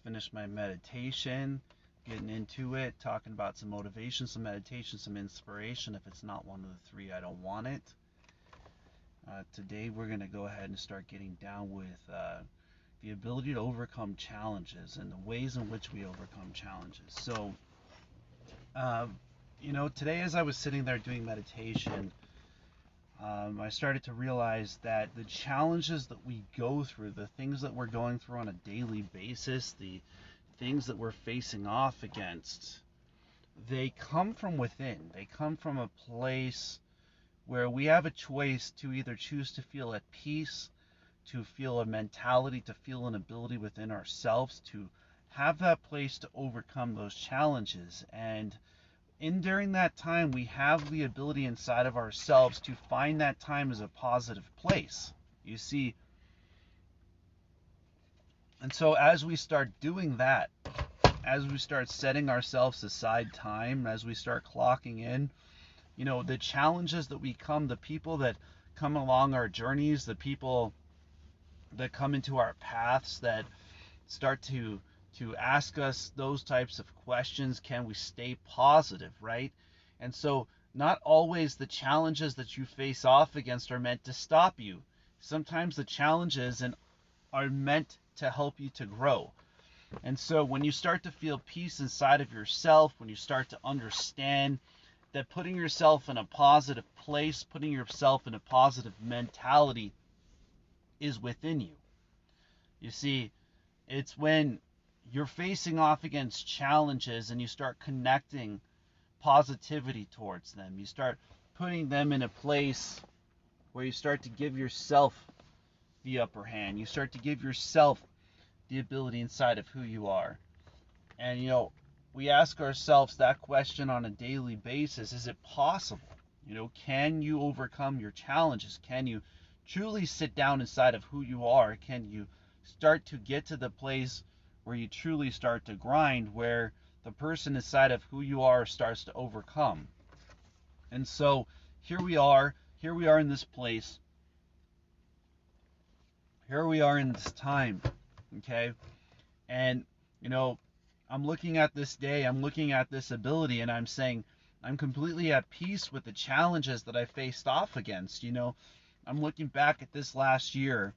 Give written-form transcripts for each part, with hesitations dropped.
just finished my meditation, getting into it, talking about some motivation, some meditation, some inspiration. If it's not one of the three, I don't want it. Today, we're going to go ahead and start getting down with the ability to overcome challenges and the ways in which we overcome challenges. So, uh, today as I was sitting there doing meditation, I started to realize that the challenges that we go through, the things that we're going through on a daily basis, the things that we're facing off against, they come from within. They come from a place where we have a choice to either choose to feel at peace, to feel a mentality, to feel an ability within ourselves to have that place to overcome those challenges. And during that time, we have the ability inside of ourselves to find that time as a positive place. You see, and so as we start doing that, as we start setting ourselves aside time, as we start clocking in, the challenges that the people that come along our journeys, the people that come into our paths that start to ask us those types of questions, can we stay positive, right? And so not always the challenges that you face off against are meant to stop you. Sometimes the challenges are meant to help you to grow. And so when you start to feel peace inside of yourself, when you start to understand that putting yourself in a positive place, putting yourself in a positive mentality is within you. You see, it's when you're facing off against challenges and you start connecting positivity towards them. You start putting them in a place where you start to give yourself the upper hand. You start to give yourself the ability inside of who you are. And, we ask ourselves that question on a daily basis. Is it possible? Can you overcome your challenges? Can you truly sit down inside of who you are? Can you start to get to the place where you truly start to grind, where the person inside of who you are starts to overcome? And so here we are in this place. Here we are in this time, okay? And, I'm looking at this day, I'm looking at this ability, and I'm saying, I'm completely at peace with the challenges that I faced off against. I'm looking back at this last year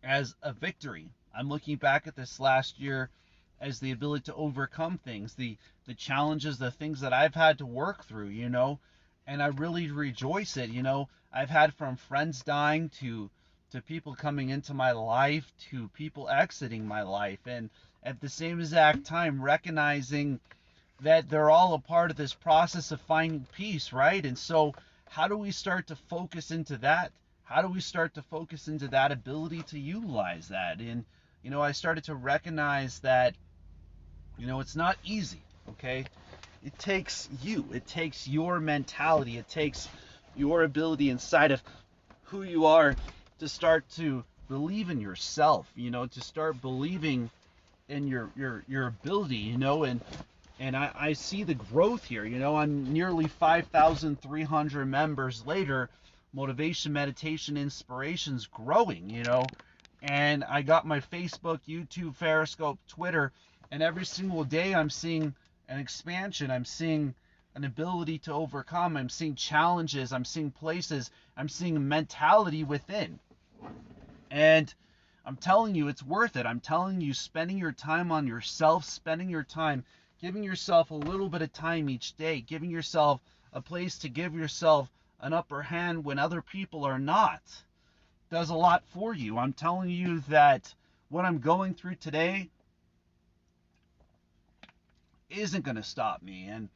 as a victory. I'm looking back at this last year as the ability to overcome things, the challenges, the things that I've had to work through, and I really rejoice it. I've had from friends dying to people coming into my life, to people exiting my life, and at the same exact time recognizing that they're all a part of this process of finding peace, right? And so how do we start to focus into that? How do we start to focus into that ability to utilize that? And, I started to recognize that, it's not easy, okay? It takes your mentality, it takes your ability inside of who you are to start to believe in yourself, to start believing in your ability, and I see the growth here. I'm nearly 5,300 members later. Motivation, meditation, inspiration's growing, and I got my Facebook, YouTube, Periscope, Twitter, and every single day I'm seeing an expansion. I'm seeing an ability to overcome. I'm seeing challenges. I'm seeing places. I'm seeing mentality within. And I'm telling you, it's worth it. I'm telling you, spending your time on yourself, spending your time, giving yourself a little bit of time each day, giving yourself a place to give yourself an upper hand when other people are not, does a lot for you. I'm telling you that what I'm going through today isn't going to stop me, and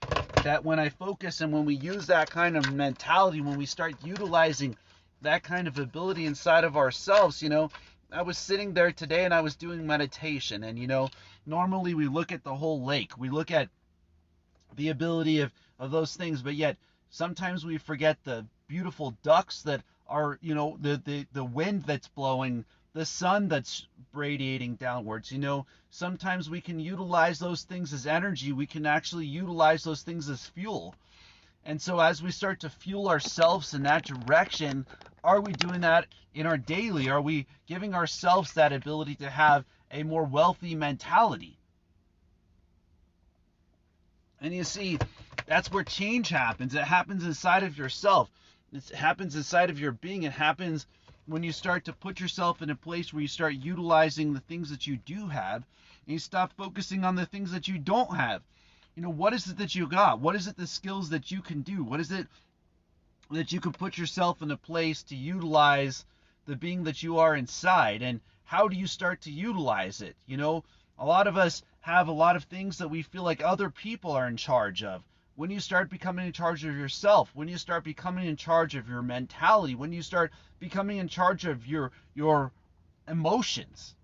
that when I focus and when we use that kind of mentality, when we start utilizing that kind of ability inside of ourselves, I was sitting there today and I was doing meditation, and normally we look at the whole lake, we look at the ability of those things, but yet sometimes we forget the beautiful ducks that are, the wind that's blowing, the sun that's radiating downwards. Sometimes we can utilize those things as energy. We can actually utilize those things as fuel. And so as we start to fuel ourselves in that direction, are we doing that in our daily? Are we giving ourselves that ability to have a more wealthy mentality. And you see, that's where change happens. It happens inside of yourself. It happens inside of your being. It happens when you start to put yourself in a place where you start utilizing the things that you do have, and you stop focusing on the things that you don't have. What is it that you got? What is it, the skills that you can do? What is it that you can put yourself in a place to utilize the being that you are inside? And how do you start to utilize it? A lot of us have a lot of things that we feel like other people are in charge of. When you start becoming in charge of yourself, when you start becoming in charge of your mentality, when you start becoming in charge of your emotions.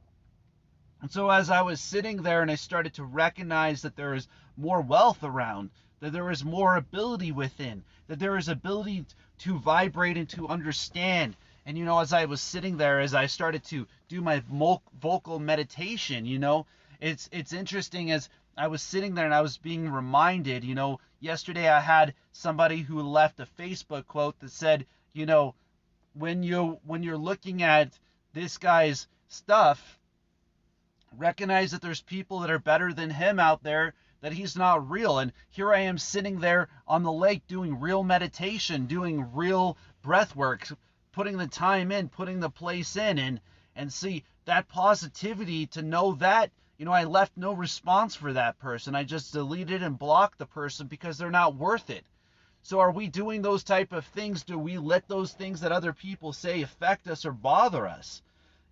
And so as I was sitting there and I started to recognize that there is more wealth around, that there is more ability within, that there is ability to vibrate and to understand. And as I was sitting there, as I started to do my vocal meditation, it's interesting, as I was sitting there and I was being reminded, yesterday I had somebody who left a Facebook quote that said, when you're looking at this guy's stuff, recognize that there's people that are better than him out there, that he's not real. And here I am sitting there on the lake doing real meditation, doing real breath work, putting the time in, putting the place in, and see that positivity, to know that, I left no response for that person. I just deleted and blocked the person because they're not worth it. So are we doing those type of things? Do we let those things that other people say affect us or bother us?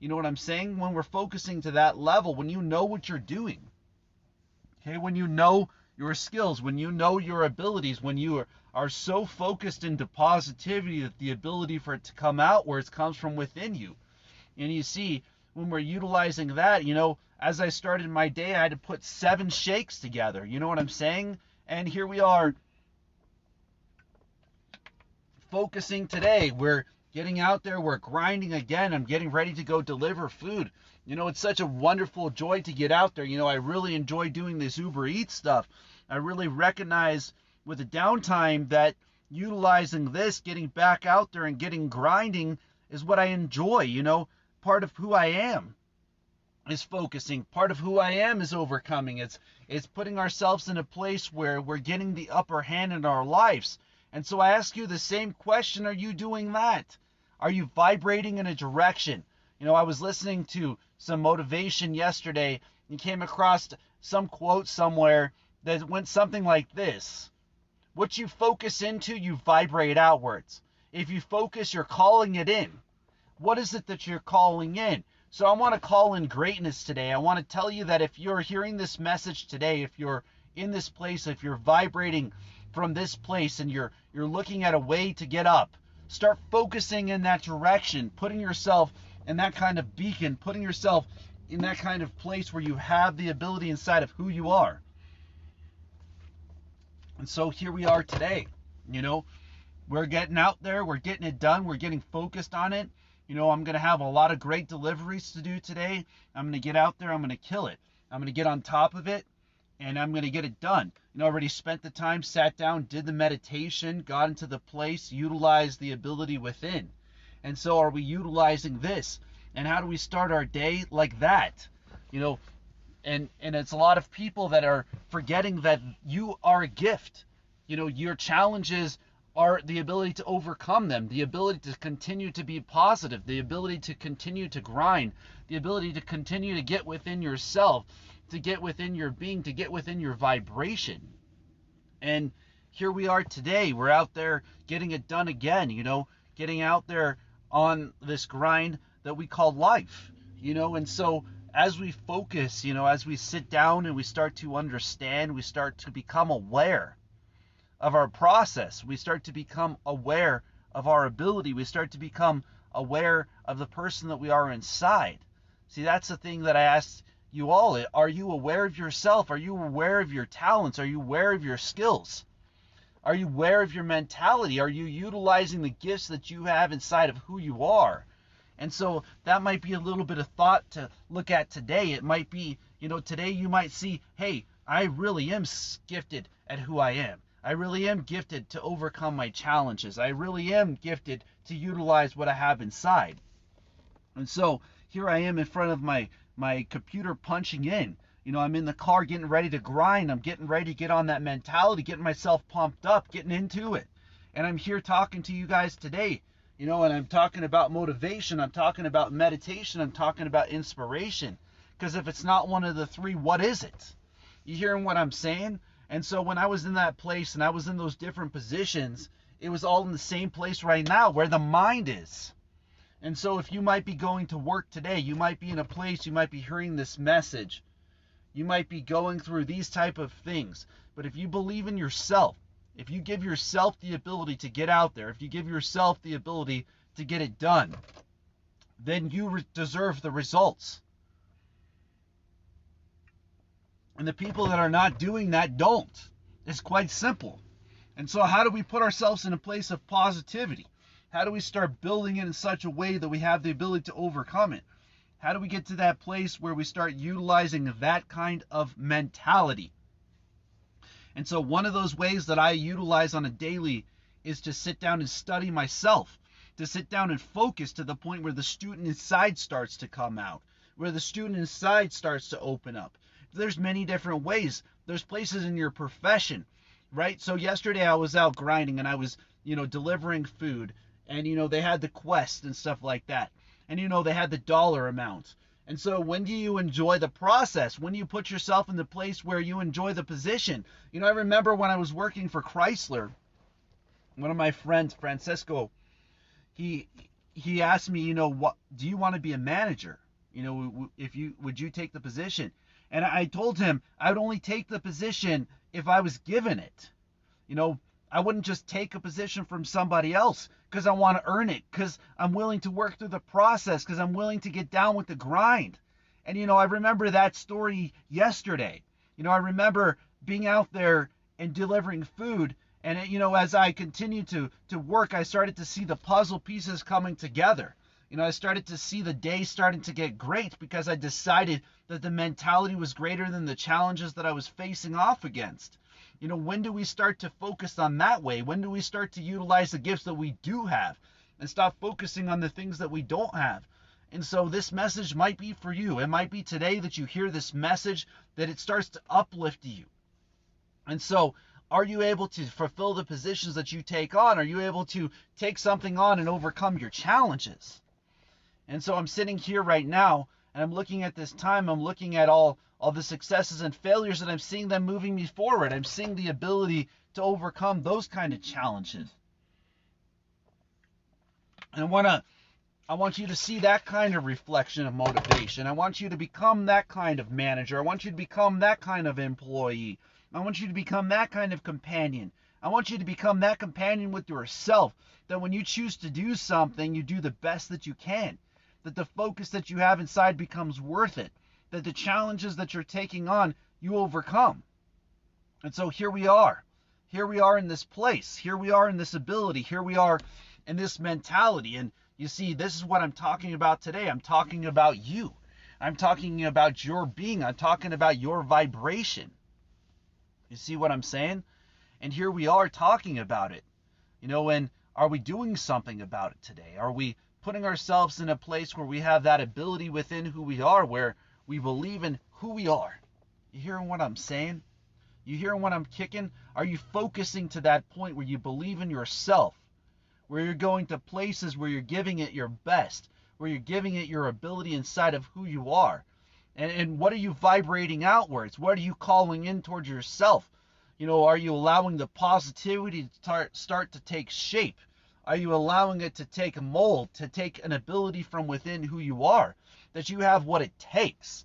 You know what I'm saying? When we're focusing to that level, when you know what you're doing, okay, when you know your skills, when you know your abilities, when you are so focused into positivity that the ability for it to come outwards comes from within you. And you see, when we're utilizing that, as I started my day, I had to put 7 shakes together. You know what I'm saying? And here we are focusing today. We're getting out there, we're grinding again. I'm getting ready to go deliver food. It's such a wonderful joy to get out there. I really enjoy doing this Uber Eats stuff. I really recognize with the downtime that utilizing this, getting back out there and getting grinding is what I enjoy. Part of who I am is focusing. Part of who I am is overcoming. It's putting ourselves in a place where we're getting the upper hand in our lives. And so I ask you the same question. Are you doing that? Are you vibrating in a direction? I was listening to some motivation yesterday and came across some quote somewhere that went something like this. What you focus into, you vibrate outwards. If you focus, you're calling it in. What is it that you're calling in? So I want to call in greatness today. I want to tell you that if you're hearing this message today, if you're in this place, if you're vibrating from this place and you're looking at a way to get up, start focusing in that direction, putting yourself in that kind of beacon, putting yourself in that kind of place where you have the ability inside of who you are. And so here we are today. We're getting out there, we're getting it done, we're getting focused on it. I'm going to have a lot of great deliveries to do today. I'm going to get out there, I'm going to kill it. I'm going to get on top of it, and I'm going to get it done. Already spent the time, sat down, did the meditation, got into the place, utilized the ability within. And so are we utilizing this? And how do we start our day like that? And it's a lot of people that are forgetting that you are a gift. Your challenges are the ability to overcome them, the ability to continue to be positive, the ability to continue to grind, the ability to continue to get within yourself, to get within your being, to get within your vibration. And here we are today. We're out there getting it done again, getting out there on this grind that we call life, and so as we focus, as we sit down and we start to understand, we start to become aware of our process. We start to become aware of our ability. We start to become aware of the person that we are inside. See, that's the thing that I asked you all. Are you aware of yourself? Are you aware of your talents? Are you aware of your skills? Are you aware of your mentality? Are you utilizing the gifts that you have inside of who you are? And so that might be a little bit of thought to look at today. It might be, today you might see, hey, I really am gifted at who I am. I really am gifted to overcome my challenges. I really am gifted to utilize what I have inside. And so here I am in front of my my computer punching in. I'm in the car getting ready to grind. I'm getting ready to get on that mentality, getting myself pumped up, getting into it. And I'm here talking to you guys today. And I'm talking about motivation. I'm talking about meditation. I'm talking about inspiration. Because if it's not one of the three, what is it? You hearing what I'm saying? And so when I was in that place and I was in those different positions, it was all in the same place right now where the mind is. And so if you might be going to work today, you might be in a place, you might be hearing this message, you might be going through these type of things. But if you believe in yourself, if you give yourself the ability to get out there, if you give yourself the ability to get it done, then you deserve the results. And the people that are not doing that don't. It's quite simple. And so how do we put ourselves in a place of positivity? How do we start building it in such a way that we have the ability to overcome it? How do we get to that place where we start utilizing that kind of mentality? And so one of those ways that I utilize on a daily is to sit down and study myself, to sit down and focus to the point where the student inside starts to come out, where the student inside starts to open up. There's many different ways. There's places in your profession, right? So yesterday I was out grinding and I was, delivering food, and, they had the quest and stuff like that. And, they had the dollar amount. And so when do you enjoy the process? When do you put yourself in the place where you enjoy the position? I remember when I was working for Chrysler, one of my friends, Francisco, he asked me, what do you want to be a manager? Would you take the position? And I told him I would only take the position if I was given it. I wouldn't just take a position from somebody else because I want to earn it, because I'm willing to work through the process, because I'm willing to get down with the grind. And, I remember that story yesterday. I remember being out there and delivering food. And, as I continued to work, I started to see the puzzle pieces coming together. I started to see the day starting to get great because I decided that the mentality was greater than the challenges that I was facing off against. When do we start to focus on that way? When do we start to utilize the gifts that we do have and stop focusing on the things that we don't have? And so this message might be for you. It might be today that you hear this message, that it starts to uplift you. And so are you able to fulfill the positions that you take on? Are you able to take something on and overcome your challenges? And so I'm sitting here right now and I'm looking at this time. I'm looking at all the successes and failures, and I'm seeing them moving me forward. I'm seeing the ability to overcome those kind of challenges. And I want you to see that kind of reflection of motivation. I want you to become that kind of manager. I want you to become that kind of employee. I want you to become that kind of companion. I want you to become that companion with yourself, that when you choose to do something, you do the best that you can, that the focus that you have inside becomes worth it, that the challenges that you're taking on, you overcome. And so here we are. Here we are in this place. Here we are in this ability. Here we are in this mentality. And you see, this is what I'm talking about today. I'm talking about you. I'm talking about your being. I'm talking about your vibration. You see what I'm saying? And here we are talking about it. And are we doing something about it today? Are we putting ourselves in a place where we have that ability within who we are, where we believe in who we are? You hearing what I'm saying? You hearing what I'm kicking? Are you focusing to that point where you believe in yourself, where you're going to places where you're giving it your best, where you're giving it your ability inside of who you are? And what are you vibrating outwards? What are you calling in towards yourself? Are you allowing the positivity to start to take shape? Are you allowing it to take a mold, to take an ability from within who you are, that you have what it takes?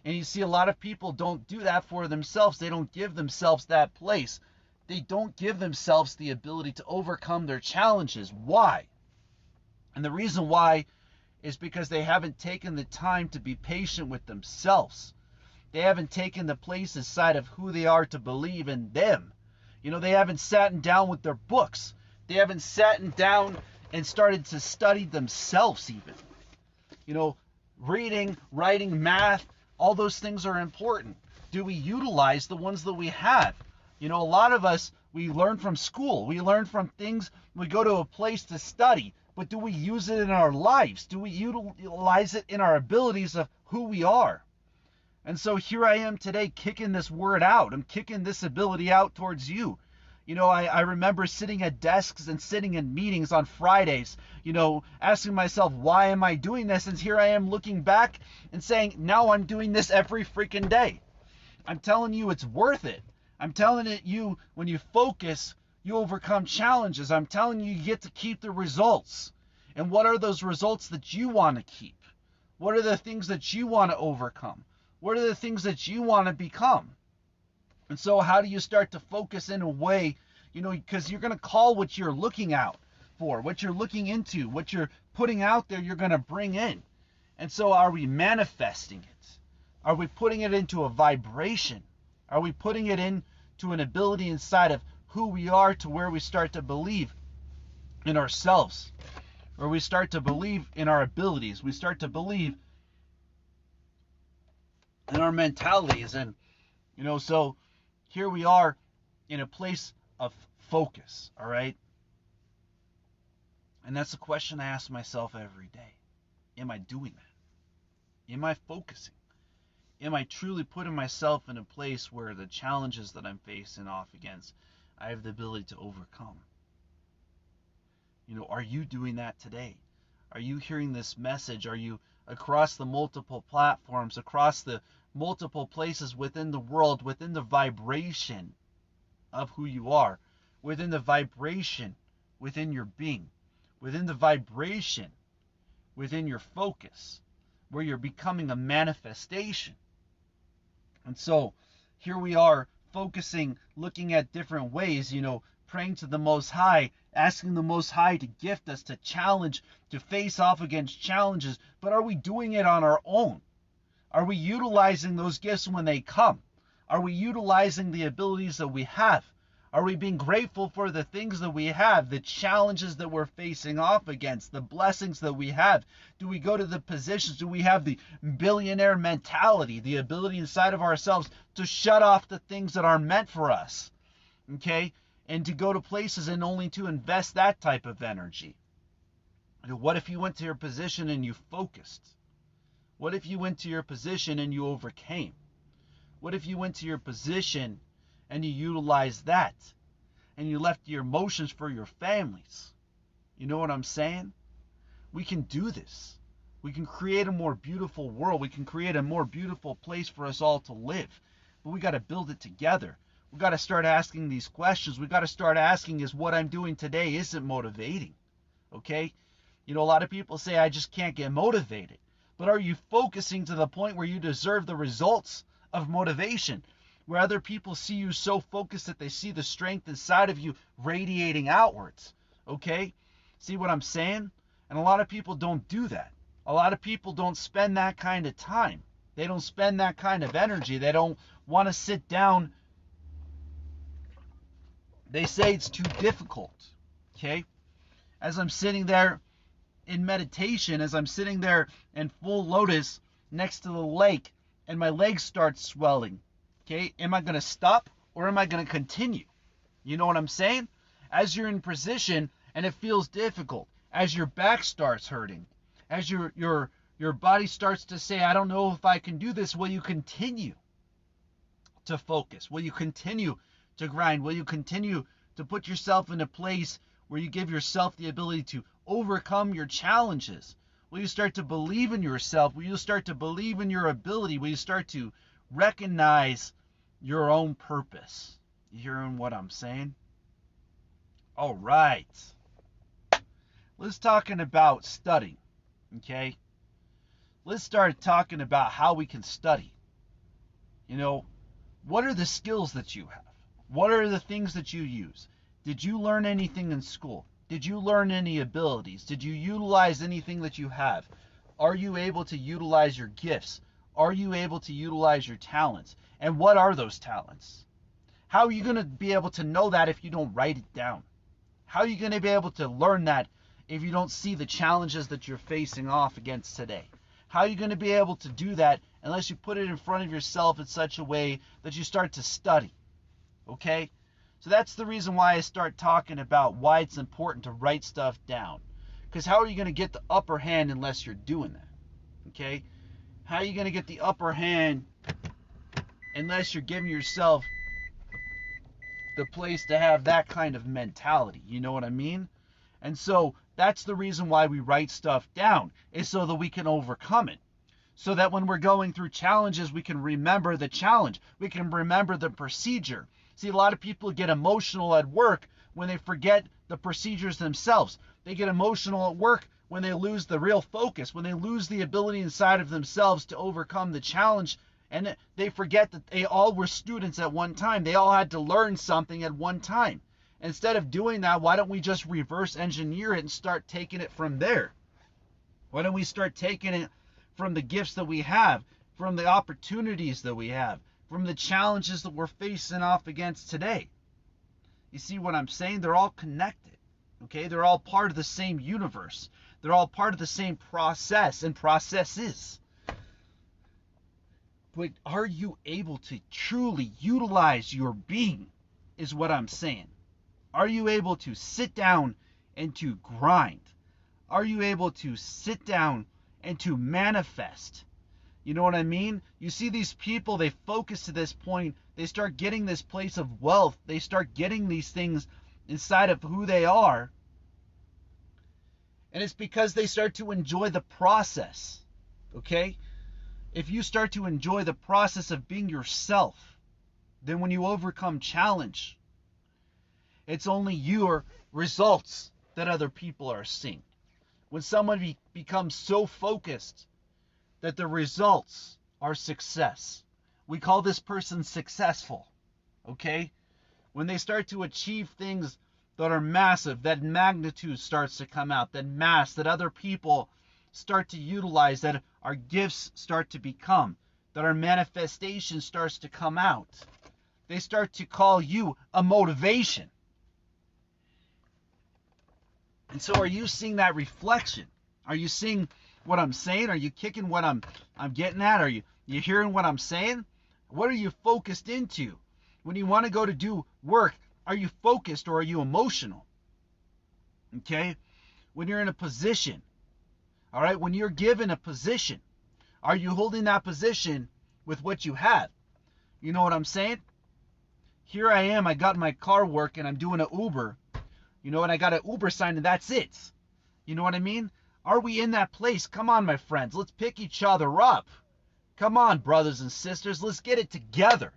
And you see, a lot of people don't do that for themselves. They don't give themselves that place. They don't give themselves the ability to overcome their challenges. Why? And the reason why is because they haven't taken the time to be patient with themselves. They haven't taken the place inside of who they are to believe in them. They haven't sat down with their books. They haven't sat down and started to study themselves even. Reading, writing, math, all those things are important. Do we utilize the ones that we have? A lot of us, we learn from school. We learn from things. We go to a place to study. But do we use it in our lives? Do we utilize it in our abilities of who we are. And so here I am today kicking this word out. I'm kicking this ability out towards you. I remember sitting at desks and sitting in meetings on Fridays, asking myself, why am I doing this? And here I am looking back and saying, now I'm doing this every freaking day. I'm telling you, it's worth it. I'm telling you, when you focus, you overcome challenges. I'm telling you, you get to keep the results. And what are those results that you want to keep? What are the things that you want to overcome? What are the things that you want to become? And so how do you start to focus in a way, because you're going to call what you're looking out for, what you're looking into, what you're putting out there, you're going to bring in. And so are we manifesting it? Are we putting it into a vibration? Are we putting it into an ability inside of who we are to where we start to believe in ourselves? Or we start to believe in our abilities. We start to believe in our mentalities. And, so here we are in a place of focus, all right? And that's the question I ask myself every day. Am I doing that? Am I focusing? Am I truly putting myself in a place where the challenges that I'm facing off against, I have the ability to overcome? Are you doing that today? Are you hearing this message? Are you across the multiple platforms, across the multiple places within the world, within the vibration of who you are, within the vibration within your being, within the vibration within your focus, where you're becoming a manifestation? And so here we are focusing, looking at different ways, praying to the Most High, asking the Most High to gift us, to challenge, to face off against challenges. But are we doing it on our own? Are we utilizing those gifts when they come? Are we utilizing the abilities that we have? Are we being grateful for the things that we have, the challenges that we're facing off against, the blessings that we have? Do we go to the positions? Do we have the billionaire mentality, the ability inside of ourselves to shut off the things that aren't meant for us? Okay? And to go to places and only to invest that type of energy. What if you went to your position and you focused? What if you went to your position and you overcame? What if you went to your position and you utilized that and you left your emotions for your families? You know what I'm saying? We can do this. We can create a more beautiful world. We can create a more beautiful place for us all to live. But we got to build it together. We got to start asking these questions. We got to start asking, is what I'm doing today, is it motivating? Okay? A lot of people say, I just can't get motivated. But are you focusing to the point where you deserve the results of motivation? Where other people see you so focused that they see the strength inside of you radiating outwards. Okay? See what I'm saying? And a lot of people don't do that. A lot of people don't spend that kind of time. They don't spend that kind of energy. They don't want to sit down. They say it's too difficult. Okay? As I'm sitting there in meditation, as I'm sitting there in full lotus next to the lake and my legs start swelling, okay, am I going to stop or am I going to continue? You know what I'm saying? As you're in position and it feels difficult, as your back starts hurting, as your body starts to say, I don't know if I can do this, will you continue to focus? Will you continue to grind? Will you continue to put yourself in a place where you give yourself the ability to overcome your challenges? Will you start to believe in yourself? Will you start to believe in your ability? Will you start to recognize your own purpose? You hearing what I'm saying? All right. Let's talking about studying, okay? Let's start talking about how we can study. What are the skills that you have? What are the things that you use? Did you learn anything in school? Did you learn any abilities? Did you utilize anything that you have? Are you able to utilize your gifts? Are you able to utilize your talents? And what are those talents? How are you going to be able to know that if you don't write it down? How are you going to be able to learn that if you don't see the challenges that you're facing off against today? How are you going to be able to do that unless you put it in front of yourself in such a way that you start to study? Okay? So that's the reason why I start talking about why it's important to write stuff down. Because how are you going to get the upper hand unless you're doing that? Okay? How are you going to get the upper hand unless you're giving yourself the place to have that kind of mentality? You know what I mean? And so that's the reason why we write stuff down, is so that we can overcome it. So that when we're going through challenges, we can remember the challenge. We can remember the procedure. See, a lot of people get emotional at work when they forget the procedures themselves. They get emotional at work when they lose the real focus, when they lose the ability inside of themselves to overcome the challenge, and they forget that they all were students at one time. They all had to learn something at one time. Instead of doing that, why don't we just reverse engineer it and start taking it from there? Why don't we start taking it from the gifts that we have, from the opportunities that we have, from the challenges that we're facing off against today? You see what I'm saying? They're all connected, okay? They're all part of the same universe. They're all part of the same process and processes. But are you able to truly utilize your being, is what I'm saying. Are you able to sit down and to grind? Are you able to sit down and to manifest? You know what I mean? You see these people, they focus to this point, they start getting this place of wealth, they start getting these things inside of who they are, and it's because they start to enjoy the process, okay? If you start to enjoy the process of being yourself, then when you overcome challenge, it's only your results that other people are seeing. When someone becomes so focused that the results are success, we call this person successful, okay? When they start to achieve things that are massive, that magnitude starts to come out, that mass, that other people start to utilize, that our gifts start to become, that our manifestation starts to come out, they start to call you a motivation. And so are you seeing that reflection? Are you seeing what I'm saying? Are you kicking what I'm getting at? Are you hearing what I'm saying? What are you focused into? When you want to go to do work, are you focused or are you emotional? Okay? When you're in a position, all right, when you're given a position, are you holding that position with what you have? You know what I'm saying? Here I am, I got my car working, I'm doing an Uber, you know, and I got an Uber sign and that's it. You know what I mean? Are we in that place? Come on, my friends, let's pick each other up. Come on, brothers and sisters, let's get it together.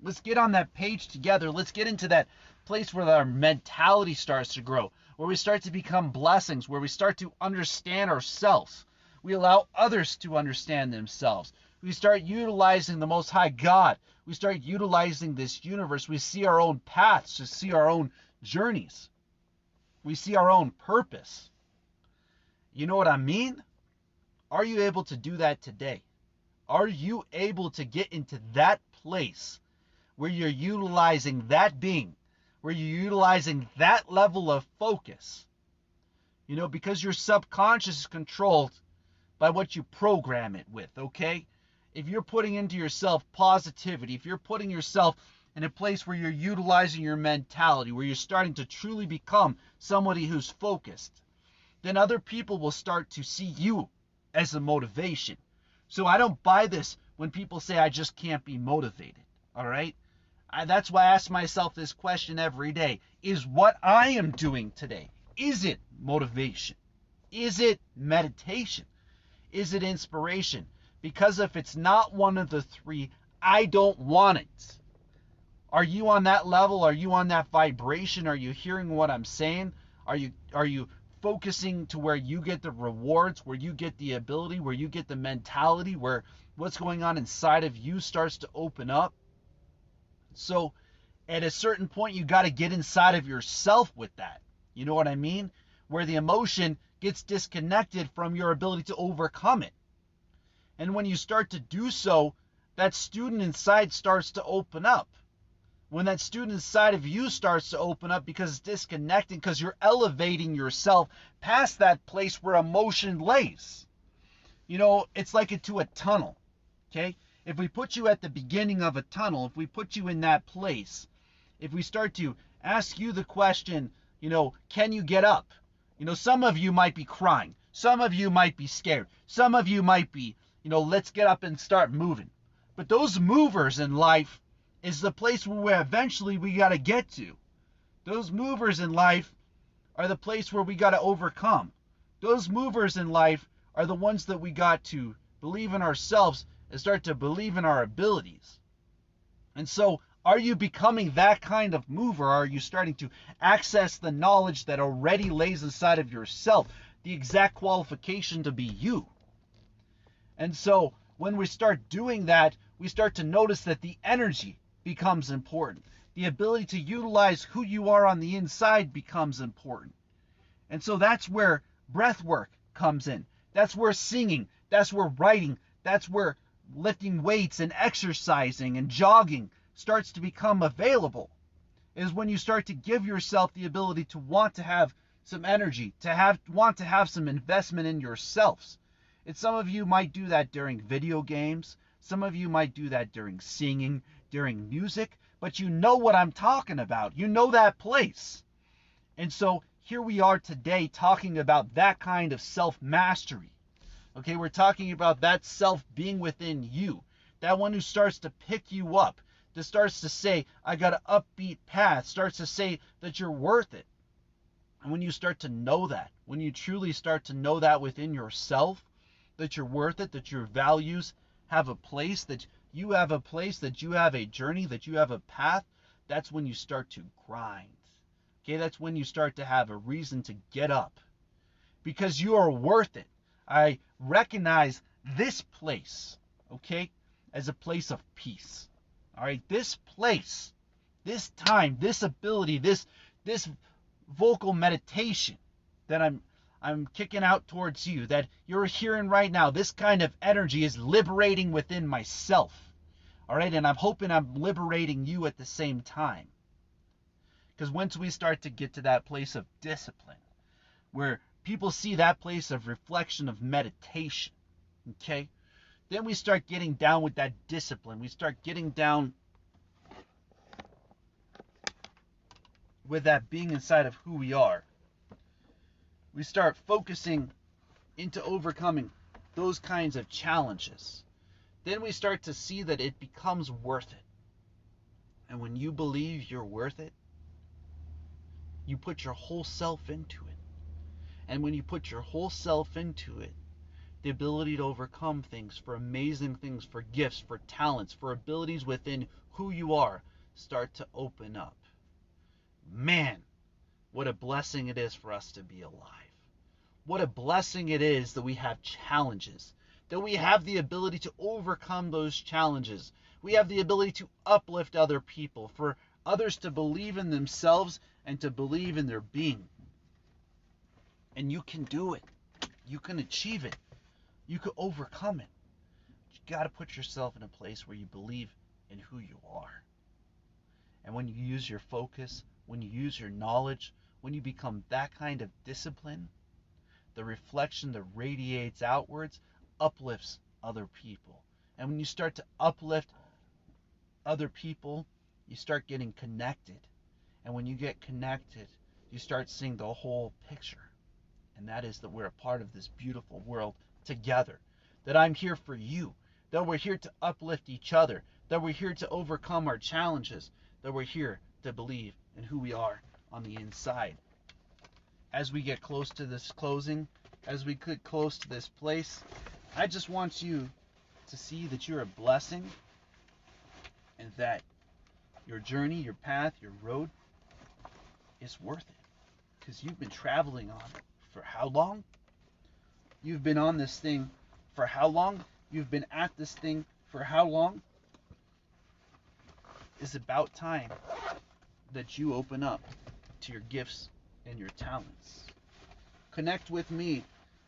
Let's get on that page together. Let's get into that place where our mentality starts to grow, where we start to become blessings, where we start to understand ourselves. We allow others to understand themselves. We start utilizing the Most High God. We start utilizing this universe. We see our own paths, to see our own journeys. We see our own purpose. You know what I mean? Are you able to do that today? Are you able to get into that place where you're utilizing that being, where you're utilizing that level of focus? You know, because your subconscious is controlled by what you program it with, okay? If you're putting into yourself positivity, if you're putting yourself in a place where you're utilizing your mentality, where you're starting to truly become somebody who's focused, then other people will start to see you as a motivation. So I don't buy this when people say I just can't be motivated, all right? That's why I ask myself this question every day. Is what I am doing today, is it motivation? Is it meditation? Is it inspiration? Because if it's not one of the three, I don't want it. Are you on that level? Are you on that vibration? Are you hearing what I'm saying? Are you focusing to where you get the rewards, where you get the ability, where you get the mentality, where what's going on inside of you starts to open up? So at a certain point, you got to get inside of yourself with that. You know what I mean? Where the emotion gets disconnected from your ability to overcome it. And when you start to do so, that student inside starts to open up. When that student inside of you starts to open up because it's disconnecting, because you're elevating yourself past that place where emotion lays. You know, it's like into a tunnel, okay? If we put you at the beginning of a tunnel, if we put you in that place, if we start to ask you the question, you know, can you get up? You know, some of you might be crying. Some of you might be scared. Some of you might be, let's get up and start moving. But those movers in life is the place where eventually we got to get to. Those movers in life are the place where we got to overcome. Those movers in life are the ones that we got to believe in ourselves and start to believe in our abilities. And so, are you becoming that kind of mover? Are you starting to access the knowledge that already lays inside of yourself, the exact qualification to be you? And so, when we start doing that, we start to notice that the energy becomes important. The ability to utilize who you are on the inside becomes important. And so that's where breath work comes in. That's where singing, that's where writing, that's where lifting weights and exercising and jogging starts to become available. Is when you start to give yourself the ability to want to have some energy, want to have some investment in yourselves. And some of you might do that during video games. Some of you might do that during singing, during music. But you know what I'm talking about. You know that place. And so here we are today talking about that kind of self-mastery. Okay, we're talking about that self being within you. That one who starts to pick you up. That starts to say, I got an upbeat path. Starts to say that you're worth it. And when you start to know that, when you truly start to know that within yourself, that you're worth it, that your values have a place, that you have a place, that you have a journey, that you have a path, that's when you start to grind. Okay, that's when you start to have a reason to get up. Because you are worth it. I recognize this place, okay, as a place of peace. All right, this place, this time, this ability, this vocal meditation that I'm kicking out towards you, that you're hearing right now, this kind of energy is liberating within myself. All right, and I'm hoping I'm liberating you at the same time. Because once we start to get to that place of discipline, where people see that place of reflection, of meditation, okay, then we start getting down with that discipline. We start getting down with that being inside of who we are. We start focusing into overcoming those kinds of challenges. Then we start to see that it becomes worth it. And when you believe you're worth it, you put your whole self into it. And when you put your whole self into it, the ability to overcome things, for amazing things, for gifts, for talents, for abilities within who you are, start to open up. Man, what a blessing it is for us to be alive. What a blessing it is that we have challenges, that we have the ability to overcome those challenges. We have the ability to uplift other people, for others to believe in themselves and to believe in their being. And you can do it. You can achieve it. You can overcome it. You got to put yourself in a place where you believe in who you are. And when you use your focus, when you use your knowledge, when you become that kind of discipline, the reflection that radiates outwards uplifts other people. And when you start to uplift other people, you start getting connected. And when you get connected, you start seeing the whole picture. And that is that we're a part of this beautiful world together. That I'm here for you. That we're here to uplift each other. That we're here to overcome our challenges. That we're here to believe in who we are on the inside. As we get close to this closing, as we get close to this place, I just want you to see that you're a blessing and that your journey, your path, your road is worth it. Because you've been traveling on it for how long? You've been on this thing for how long? You've been at this thing for how long? It's about time that you open up to your gifts and your talents. Connect with me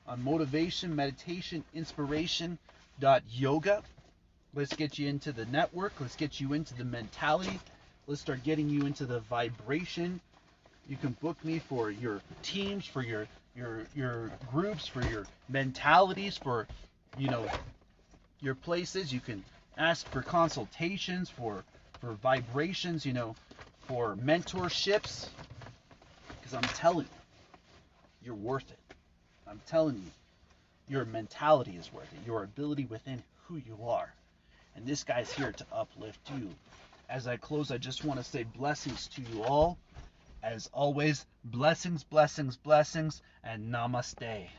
on motivation, meditation, inspiration.yoga. Let's get you into the network. Let's get you into the mentality. Let's start getting you into the vibration. You can book me for your teams, for your groups, for your mentalities, for your places. You can ask for consultations, for vibrations, for mentorships. Because I'm telling you, you're worth it. I'm telling you, Your mentality is worth it. Your ability within who you are. And this guy's here to uplift you. As I close, I just want to say blessings to you all. As always, blessings, blessings, blessings, and namaste.